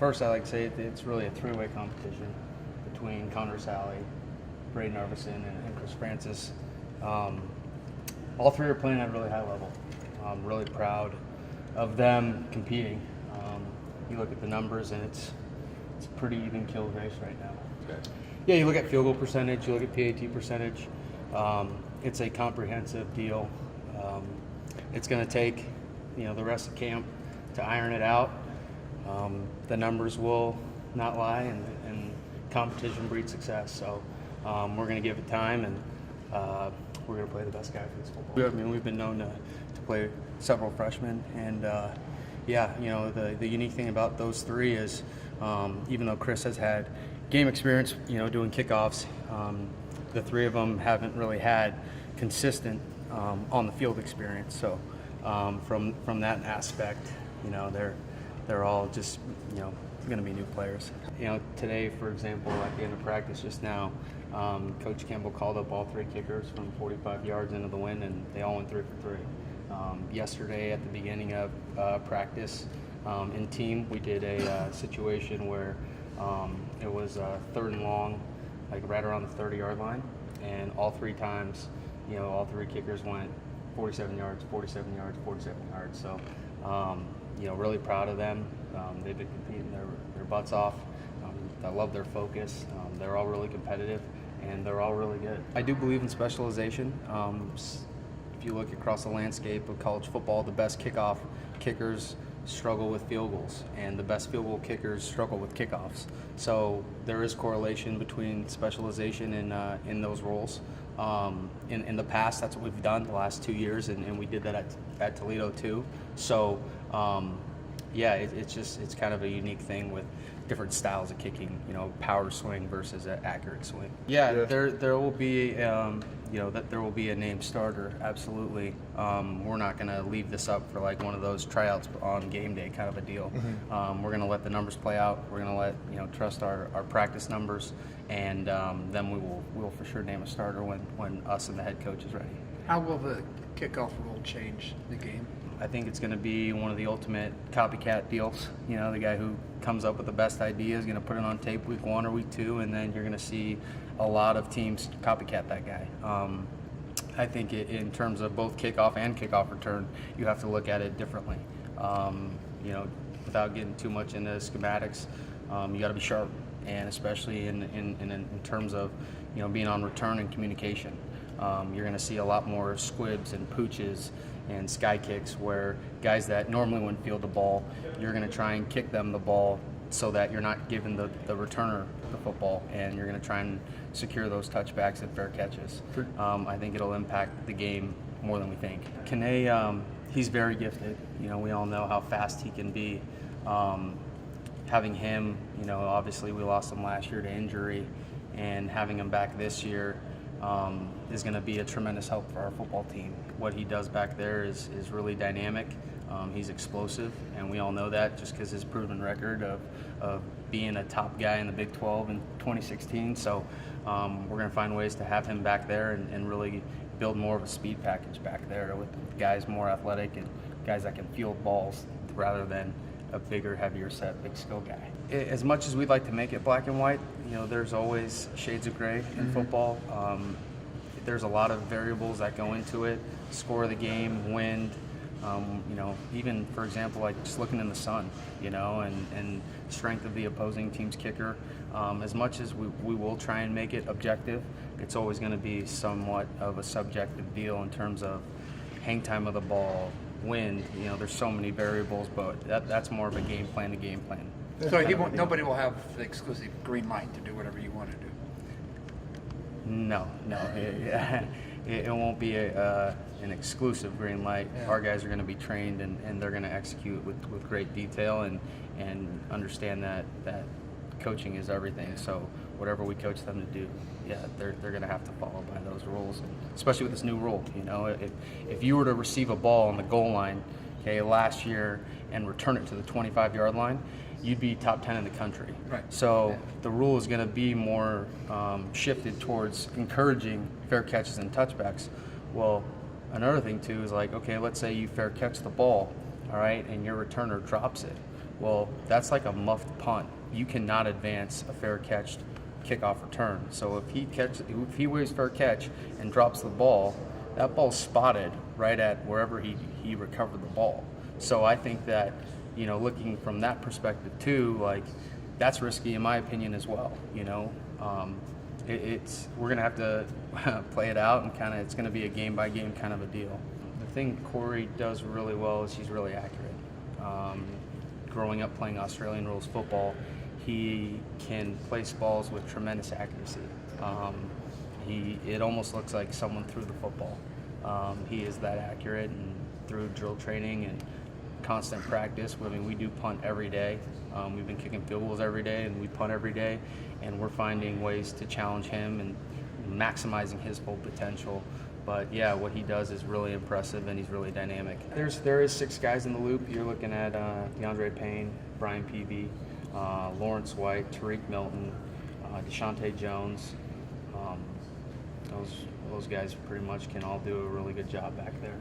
First, I like to say it's really a three-way competition between Connor Sally, Braden Arvison, and Chris Francis. All three are playing at a really high level. I'm really proud of them competing. You look at the numbers, and it's a pretty even kill race right now. Okay. Yeah, you look at field goal percentage, you look at PAT percentage. It's a comprehensive deal. It's going to take, the rest of camp to iron it out. The numbers will not lie, and competition breeds success. So we're going to give it time, and we're going to play the best guy for this football. I mean, we've been known to play several freshmen, and the unique thing about those three is even though Chris has had game experience, doing kickoffs, the three of them haven't really had consistent on the field experience. So from that aspect, they're all just going to be new players. Today, for example, at the end of practice just now, Coach Campbell called up all three kickers from 45 yards into the wind, and they all went 3 for 3. Yesterday, at the beginning of practice in team, we did a situation where it was 3rd and long, like right around the 30-yard line, and all three times, all three kickers went 47 yards, 47 yards, 47 yards. So, really proud of them. They've been competing their butts off. I love their focus. They're all really competitive, and they're all really good. I do believe in specialization. If you look across the landscape of college football, the best kickoff kickers struggle with field goals, and the best field goal kickers struggle with kickoffs. So there is correlation between specialization in those roles. In the past, that's what we've done the last 2 years, and we did that at Toledo too. So it's kind of a unique thing with different styles of kicking, power swing versus an accurate swing. There will be that there will be a named starter, absolutely. We're not going to leave this up for like one of those tryouts on game day kind of a deal. We're going to let the numbers play out. We're going to let trust our practice numbers, and then we'll for sure name a starter when us and the head coach is ready. How will the kickoff rule change the game? I think it's going to be one of the ultimate copycat deals. The guy who comes up with the best idea is going to put it on tape week 1 or week 2, and then you're going to see a lot of teams copycat that guy. I think in terms of both kickoff and kickoff return, you have to look at it differently. Without getting too much into schematics, you got to be sharp, and especially in terms of being on return and communication. You're going to see a lot more squibs and pooches and sky kicks where guys that normally wouldn't field the ball, you're going to try and kick them the ball so that you're not giving the returner the football, and you're going to try and secure those touchbacks and fair catches. I think it'll impact the game more than we think. Kene, he's very gifted. We all know how fast he can be. Having him, obviously we lost him last year to injury, and having him back this year is going to be a tremendous help for our football team. What he does back there is really dynamic. He's explosive, and we all know that just because his proven record of being a top guy in the Big 12 in 2016. So we're going to find ways to have him back there and really build more of a speed package back there with guys more athletic and guys that can field balls rather than a bigger, heavier set, big skill guy. As much as we'd like to make it black and white, there's always shades of gray in football. There's a lot of variables that go into it: score of the game, wind, even, for example, like just looking in the sun, and strength of the opposing team's kicker. As much as we will try and make it objective, it's always going to be somewhat of a subjective deal in terms of hang time of the ball, wind. There's so many variables, but that's more of a game plan to game plan. So nobody will have the exclusive green light to do whatever you want to do? No. It won't be an exclusive green light. Yeah. Our guys are going to be trained, and they're going to execute with great detail and understand that coaching is everything. So whatever we coach them to do, they're going to have to follow by those rules, and especially with this new rule. If you were to receive a ball on the goal line, last year, and return it to the 25-yard line, you'd be top 10 in the country. Right. So the rule is going to be more shifted towards encouraging fair catches and touchbacks. Well, another thing too is let's say you fair catch the ball, all right, and your returner drops it. Well, that's like a muffed punt. You cannot advance a fair catch kickoff return. So if he waves fair catch and drops the ball, that ball's spotted right at wherever he recovered the ball. So I think that, looking from that perspective too, like, that's risky in my opinion as well. We're gonna have to play it out, and it's gonna be a game by game kind of a deal. The thing Corey does really well is he's really accurate. Growing up playing Australian rules football, he can place balls with tremendous accuracy. It almost looks like someone threw the football. He is that accurate, and through drill training and constant practice, we do punt every day. We've been kicking field goals every day, and we punt every day, and we're finding ways to challenge him and maximizing his full potential. But yeah, what he does is really impressive, and he's really dynamic. There is 6 guys in the loop. You're looking at DeAndre Payne, Brian Peavy, Lawrence White, Tariq Milton, Deshaunte Jones. Those guys pretty much can all do a really good job back there.